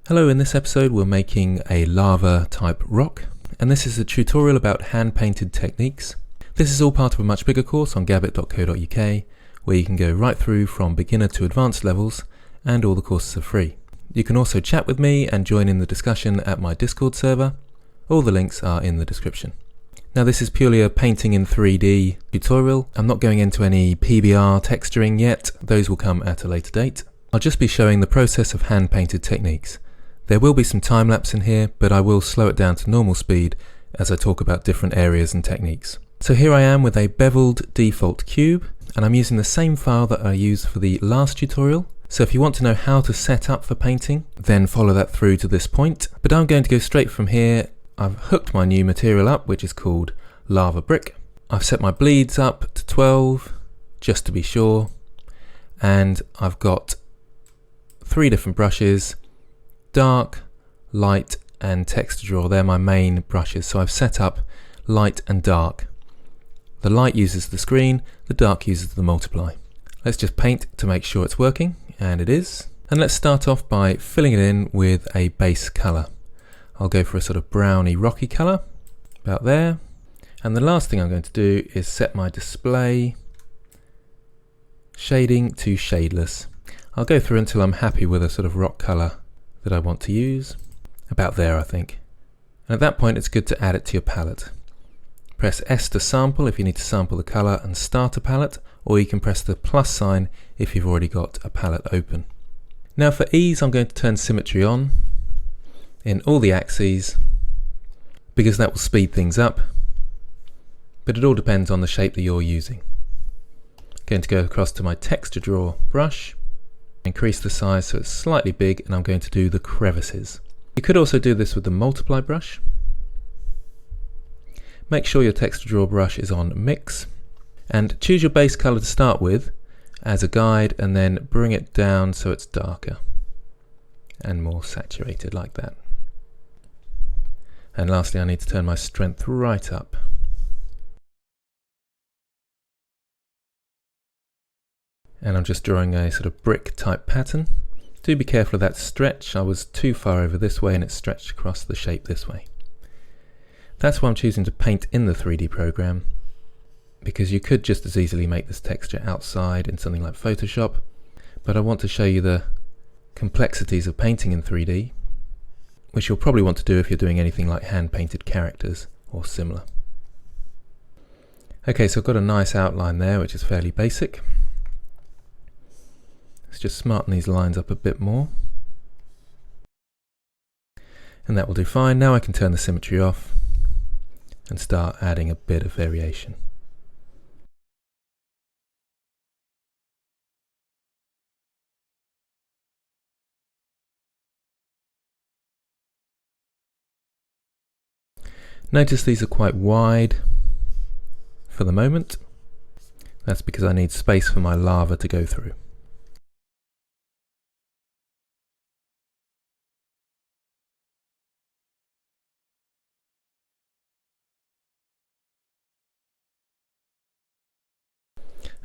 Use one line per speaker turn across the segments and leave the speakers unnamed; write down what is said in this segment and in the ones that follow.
Hello, in this episode we're making a lava type rock, and this is a tutorial about hand painted techniques. This is all part of a much bigger course on gabbit.co.uk where you can go right through from beginner to advanced levels, and all the courses are free. You can also chat with me and join in the discussion at my Discord server. All the links are in the description. Now this is purely a painting in 3D tutorial. I'm not going into any PBR texturing yet, those will come at a later date. I'll just be showing the process of hand painted techniques. There will be some time lapse in here, but I will slow it down to normal speed as I talk about different areas and techniques. So here I am with a beveled default cube, and I'm using the same file that I used for the last tutorial. So if you want to know how to set up for painting, then follow that through to this point. But I'm going to go straight from here. I've hooked my new material up, which is called lava brick. I've set my bleeds up to 12, just to be sure. And I've got 3 different brushes. Dark, light and texture draw, they're my main brushes, so I've set up light and dark. The light uses the screen, the dark uses the multiply. Let's just paint to make sure it's working, and it is. And let's start off by filling it in with a base colour. I'll go for a sort of browny rocky colour, about there. And the last thing I'm going to do is set my display shading to shadeless. I'll go through until I'm happy with a sort of rock colour that I want to use, about there I think. And at that point it's good to add it to your palette. Press S to sample if you need to sample the colour and start a palette, or you can press the plus sign if you've already got a palette open. Now for ease I'm going to turn symmetry on in all the axes because that will speed things up, but it all depends on the shape that you're using. Going to go across to my texture draw brush, increase the size so it's slightly big, and I'm going to do the crevices. You could also do this with the multiply brush. Make sure your texture draw brush is on mix, and choose your base color to start with as a guide, and then bring it down so it's darker and more saturated like that. And lastly, I need to turn my strength right up. And I'm just drawing a sort of brick type pattern. Do be careful of that stretch. I was too far over this way and it stretched across the shape this way. That's why I'm choosing to paint in the 3D program, because you could just as easily make this texture outside in something like Photoshop, but I want to show you the complexities of painting in 3D, which you'll probably want to do if you're doing anything like hand painted characters or similar. Okay, so I've got a nice outline there which is fairly basic. Let's just smarten these lines up a bit more. And that will do fine. Now I can turn the symmetry off and start adding a bit of variation. Notice these are quite wide for the moment. That's because I need space for my lava to go through.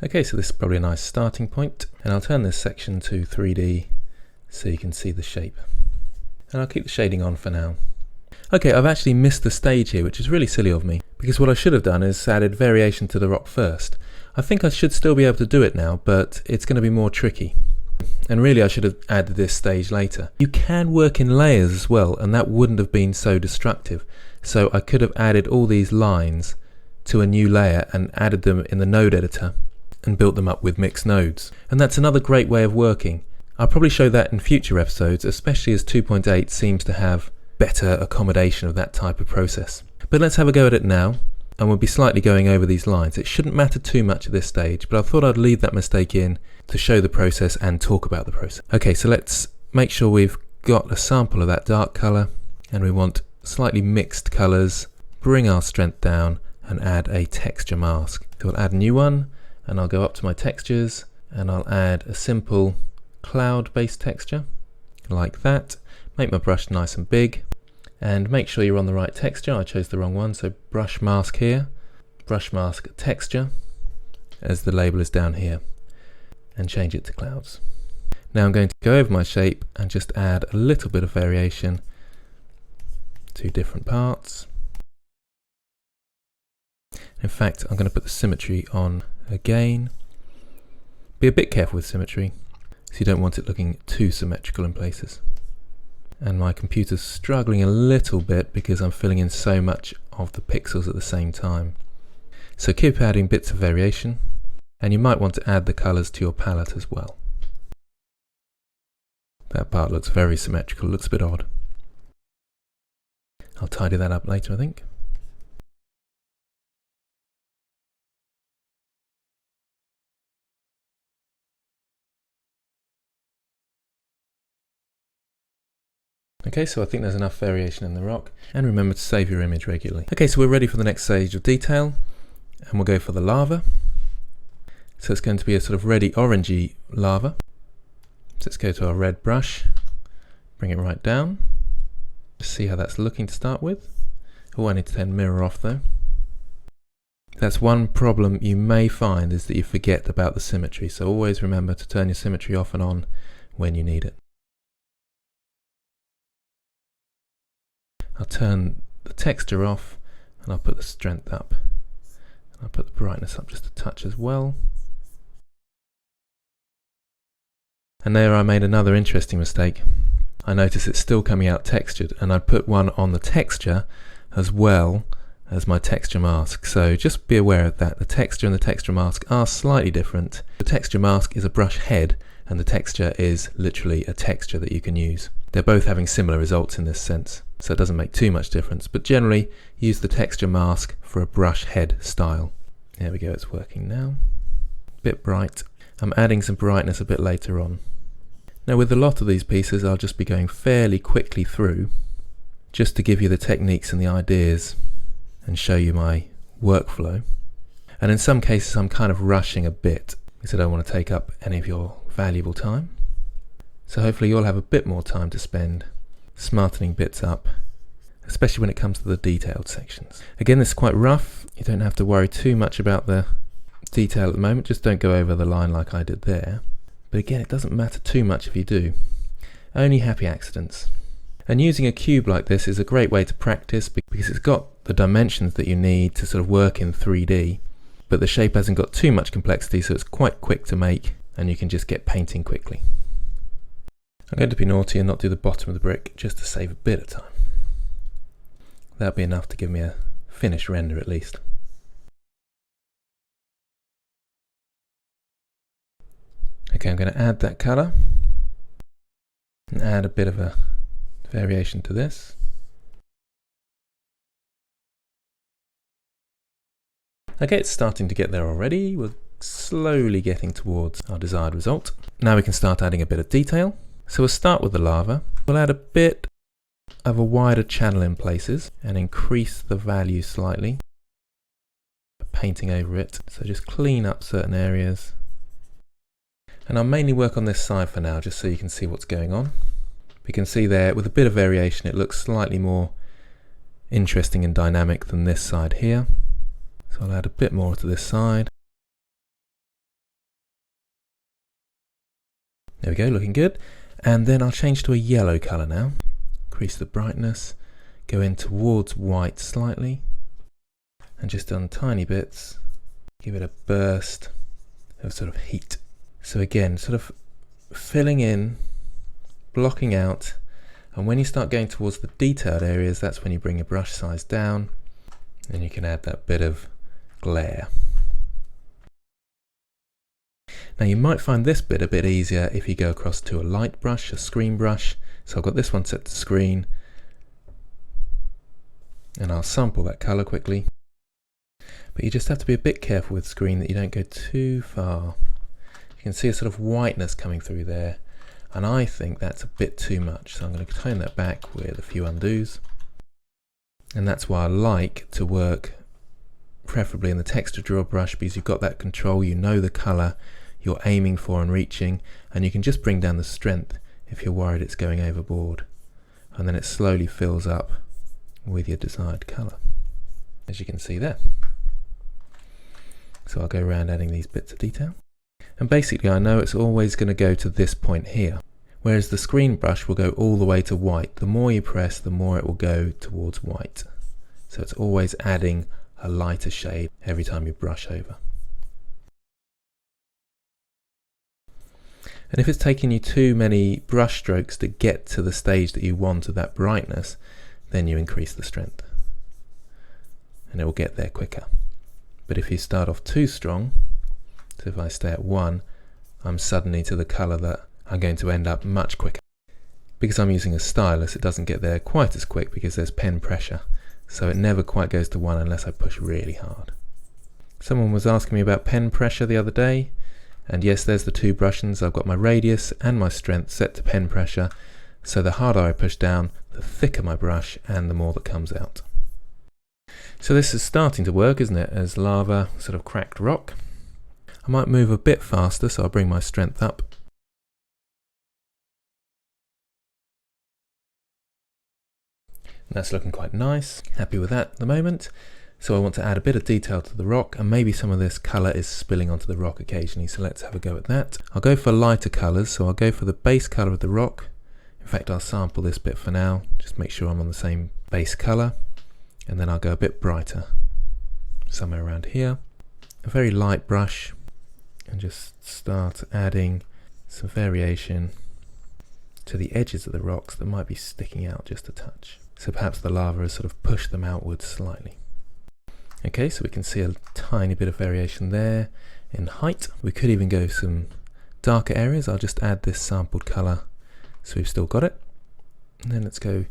Okay, so this is probably a nice starting point, and I'll turn this section to 3D so you can see the shape. And I'll keep the shading on for now. Okay, I've actually missed the stage here, which is really silly of me, because what I should have done is added variation to the rock first. I think I should still be able to do it now, but it's going to be more tricky. And really I should have added this stage later. You can work in layers as well, and that wouldn't have been so destructive. So I could have added all these lines to a new layer and added them in the node editor and built them up with mixed nodes. And that's another great way of working. I'll probably show that in future episodes, especially as 2.8 seems to have better accommodation of that type of process. But let's have a go at it now, and we'll be slightly going over these lines. It shouldn't matter too much at this stage, but I thought I'd leave that mistake in to show the process and talk about the process. Okay, so let's make sure we've got a sample of that dark color, and we want slightly mixed colors. Bring our strength down and add a texture mask. So we'll add a new one, and I'll go up to my textures and I'll add a simple cloud based texture like that. Make my brush nice and big, and make sure you're on the right texture. I chose the wrong one, so brush mask here, brush mask texture as the label is down here, and change it to clouds. Now I'm going to go over my shape and just add a little bit of variation to different parts. In fact, I'm going to put the symmetry on again. Be a bit careful with symmetry, so you don't want it looking too symmetrical in places. And my computer's struggling a little bit because I'm filling in so much of the pixels at the same time. So keep adding bits of variation, and you might want to add the colours to your palette as well. That part looks very symmetrical, looks a bit odd. I'll tidy that up later, I think. Okay, so I think there's enough variation in the rock, and remember to save your image regularly. Okay, so we're ready for the next stage of detail, and we'll go for the lava. So it's going to be a sort of reddy orangey lava. So let's go to our red brush, bring it right down. Just see how that's looking to start with. Oh, I need to then mirror off though. That's one problem you may find, is that you forget about the symmetry, so always remember to turn your symmetry off and on when you need it. I'll turn the texture off and I'll put the strength up. I'll put the brightness up just a touch as well. And there I made another interesting mistake. I notice it's still coming out textured, and I put one on the texture as well as my texture mask. So just be aware of that. The texture and the texture mask are slightly different. The texture mask is a brush head, and the texture is literally a texture that you can use. They're both having similar results in this sense, so it doesn't make too much difference, but generally use the texture mask for a brush head style. There we go, it's working now. Bit bright. I'm adding some brightness a bit later on. Now with a lot of these pieces I'll just be going fairly quickly through, just to give you the techniques and the ideas and show you my workflow. And in some cases I'm kind of rushing a bit because I don't want to take up any of your valuable time. So hopefully you'll have a bit more time to spend smartening bits up, especially when it comes to the detailed sections. Again, this is quite rough. You don't have to worry too much about the detail at the moment. Just don't go over the line like I did there. But again, it doesn't matter too much if you do. Only happy accidents. And using a cube like this is a great way to practice because it's got the dimensions that you need to sort of work in 3D, but the shape hasn't got too much complexity, so it's quite quick to make and you can just get painting quickly. I'm going to be naughty and not do the bottom of the brick just to save a bit of time. That'll be enough to give me a finished render at least. Okay, I'm going to add that colour and add a bit of a variation to this. Okay, it's starting to get there already. We're slowly getting towards our desired result. Now we can start adding a bit of detail. So we'll start with the lava. We'll add a bit of a wider channel in places and increase the value slightly, painting over it. So just clean up certain areas. And I'll mainly work on this side for now, just so you can see what's going on. You can see there, with a bit of variation, it looks slightly more interesting and dynamic than this side here. So I'll add a bit more to this side. There we go, looking good. And then I'll change to a yellow colour now. Increase the brightness, go in towards white slightly, and just on tiny bits, give it a burst of sort of heat. So again, sort of filling in, blocking out, and when you start going towards the detailed areas, that's when you bring your brush size down, and you can add that bit of glare. Now you might find this bit a bit easier if you go across to a light brush, a screen brush. So I've got this one set to screen, and I'll sample that colour quickly. But you just have to be a bit careful with screen that you don't go too far. You can see a sort of whiteness coming through there, and I think that's a bit too much. So I'm going to tone that back with a few undos. And that's why I like to work preferably in the texture draw brush, because you've got that control, you know the colour you're aiming for and reaching, and you can just bring down the strength if you're worried it's going overboard, and then it slowly fills up with your desired colour, as you can see there. So I'll go around adding these bits of detail. And basically I know it's always going to go to this point here, whereas the screen brush will go all the way to white. The more you press, the more it will go towards white. So it's always adding a lighter shade every time you brush over. And if it's taking you too many brush strokes to get to the stage that you want of that brightness, then you increase the strength. And it will get there quicker. But if you start off too strong, so if I stay at 1, I'm suddenly to the colour that I'm going to end up much quicker. Because I'm using a stylus, it doesn't get there quite as quick because there's pen pressure. So it never quite goes to 1 unless I push really hard. Someone was asking me about pen pressure the other day. And yes, there's the 2 brushings. I've got my radius and my strength set to pen pressure. So the harder I push down, the thicker my brush and the more that comes out. So this is starting to work, isn't it? As lava, sort of cracked rock. I might move a bit faster, so I'll bring my strength up. And that's looking quite nice. Happy with that at the moment. So I want to add a bit of detail to the rock, and maybe some of this colour is spilling onto the rock occasionally, so let's have a go at that. I'll go for lighter colours, so I'll go for the base colour of the rock. In fact, I'll sample this bit for now, just make sure I'm on the same base colour, and then I'll go a bit brighter, somewhere around here. A very light brush, and just start adding some variation to the edges of the rocks that might be sticking out just a touch. So perhaps the lava has sort of pushed them outwards slightly. Okay, so we can see a tiny bit of variation there in height. We could even go some darker areas. I'll just add this sampled colour so we've still got it. And then let's go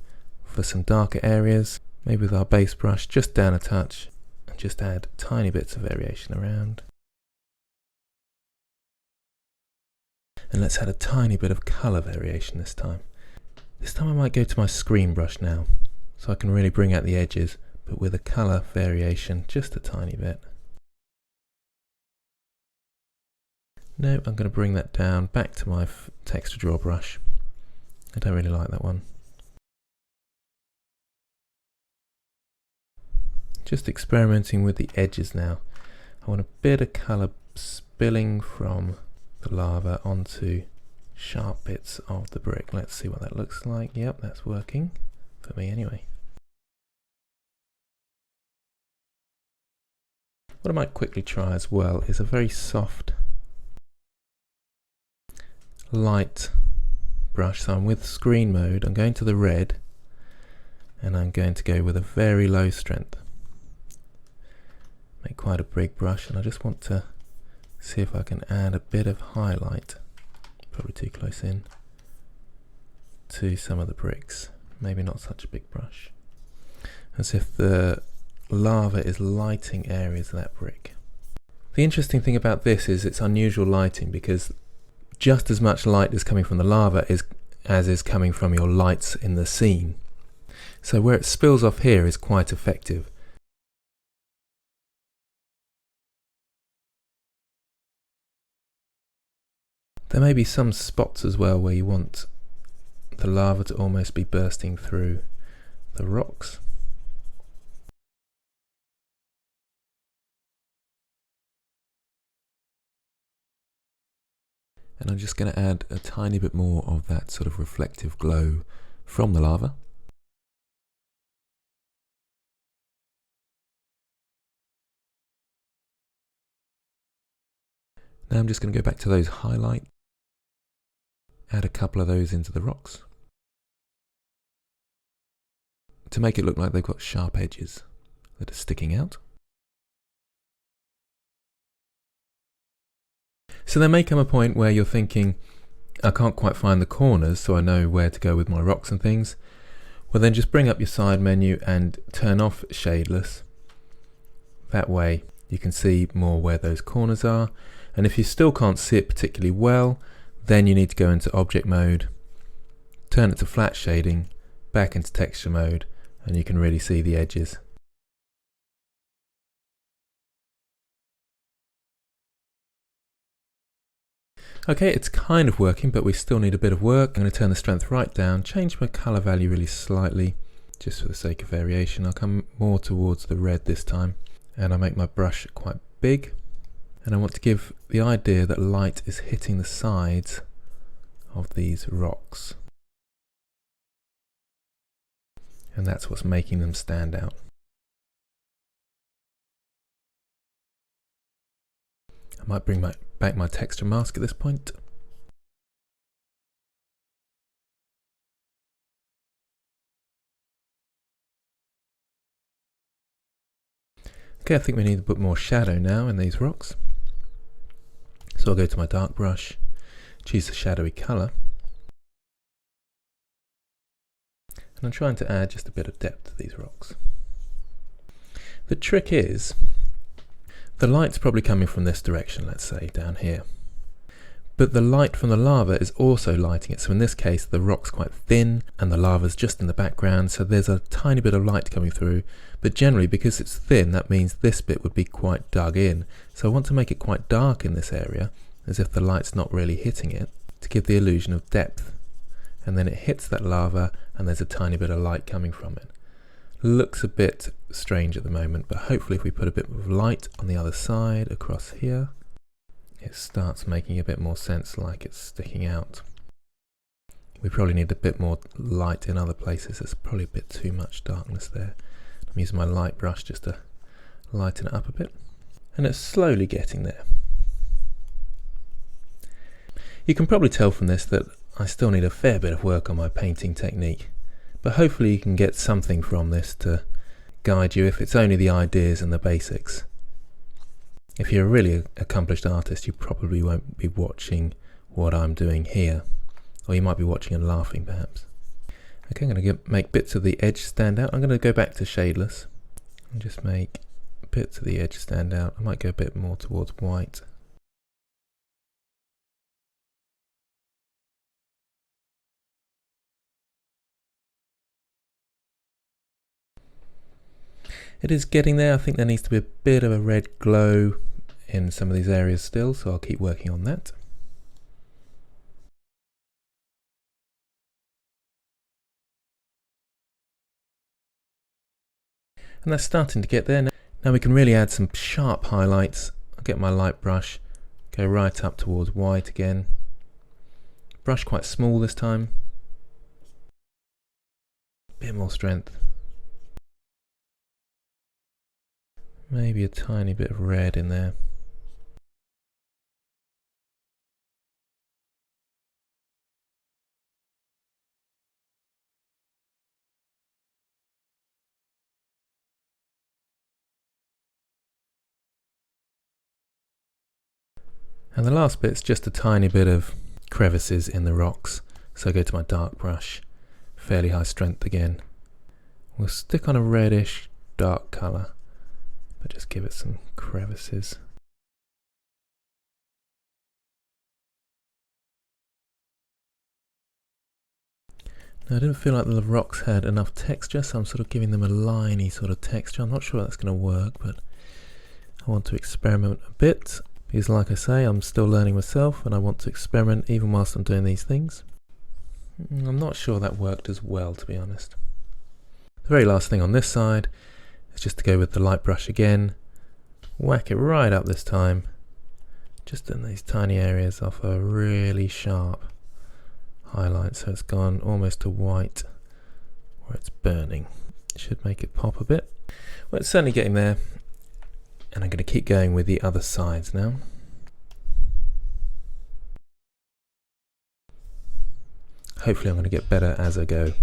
for some darker areas, maybe with our base brush just down a touch, and just add tiny bits of variation around. And let's add a tiny bit of colour variation this time. This time I might go to my screen brush now, so I can really bring out the edges, but with a colour variation just a tiny bit. No, I'm going to bring that down back to my texture draw brush. I don't really like that one. Just experimenting with the edges now. I want a bit of colour spilling from the lava onto sharp bits of the brick. Let's see what that looks like. Yep, that's working for me anyway. What I might quickly try as well is a very soft, light brush. So I'm with screen mode, I'm going to the red, and I'm going to go with a very low strength. Make quite a big brush, and I just want to see if I can add a bit of highlight, probably too close in, to some of the bricks. Maybe not such a big brush. As if the lava is lighting areas of that brick. The interesting thing about this is it's unusual lighting, because just as much light is coming from the lava as is coming from your lights in the scene. So where it spills off here is quite effective. There may be some spots as well where you want the lava to almost be bursting through the rocks. And I'm just going to add a tiny bit more of that sort of reflective glow from the lava. Now I'm just going to go back to those highlight, add a couple of those into the rocks to make it look like they've got sharp edges that are sticking out. So there may come a point where you're thinking, I can't quite find the corners, so I know where to go with my rocks and things. Well, then just bring up your side menu and turn off shadeless. That way you can see more where those corners are. And if you still can't see it particularly well, then you need to go into object mode, turn it to flat shading, back into texture mode, and you can really see the edges. Okay, it's kind of working, but we still need a bit of work. I'm going to turn the strength right down, change my color value really slightly, just for the sake of variation. I'll come more towards the red this time, and I'll make my brush quite big. And I want to give the idea that light is hitting the sides of these rocks. And that's what's making them stand out. I might bring back my texture mask at this point. Okay, I think we need a bit more shadow now in these rocks. So I'll go to my dark brush, choose a shadowy colour. And I'm trying to add just a bit of depth to these rocks. The trick is, the light's probably coming from this direction, let's say, down here. But the light from the lava is also lighting it. So in this case, the rock's quite thin and the lava's just in the background. So there's a tiny bit of light coming through. But generally, because it's thin, that means this bit would be quite dug in. So I want to make it quite dark in this area, as if the light's not really hitting it, to give the illusion of depth. And then it hits that lava and there's a tiny bit of light coming from it. Looks a bit strange at the moment, but hopefully if we put a bit of light on the other side across here, it starts making a bit more sense, like it's sticking out. We probably need a bit more light in other places. There's probably a bit too much darkness there. I'm using my light brush just to lighten it up a bit. And it's slowly getting there. You can probably tell from this that I still need a fair bit of work on my painting technique. But hopefully you can get something from this to guide you, if it's only the ideas and the basics. If you're a really accomplished artist, you probably won't be watching what I'm doing here. Or you might be watching and laughing, perhaps. Okay, I'm going to make bits of the edge stand out. I'm going to go back to shadeless and just make bits of the edge stand out. I might go a bit more towards white. It is getting there. I think there needs to be a bit of a red glow in some of these areas still, so I'll keep working on that. And that's starting to get there. Now we can really add some sharp highlights. I'll get my light brush, go right up towards white again. Brush quite small this time. Bit more strength. Maybe a tiny bit of red in there. And the last bit's just a tiny bit of crevices in the rocks. So I go to my dark brush, fairly high strength again. We'll stick on a reddish dark colour, but just give it some crevices. Now I didn't feel like the rocks had enough texture, so I'm sort of giving them a liney sort of texture. I'm not sure that's going to work, but I want to experiment a bit. Because like I say, I'm still learning myself and I want to experiment even whilst I'm doing these things. I'm not sure that worked as well, to be honest. The very last thing on this side is just to go with the light brush again, whack it right up this time, just in these tiny areas off a really sharp highlight, so it's gone almost to white where it's burning. It should make it pop a bit. Well, it's certainly getting there. And I'm going to keep going with the other sides now. Hopefully I'm going to get better as I go.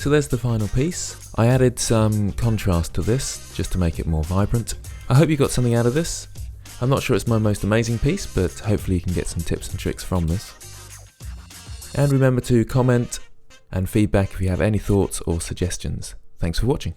So there's the final piece. I added some contrast to this just to make it more vibrant. I hope you got something out of this. I'm not sure it's my most amazing piece, but hopefully you can get some tips and tricks from this. And remember to comment and feedback if you have any thoughts or suggestions. Thanks for watching.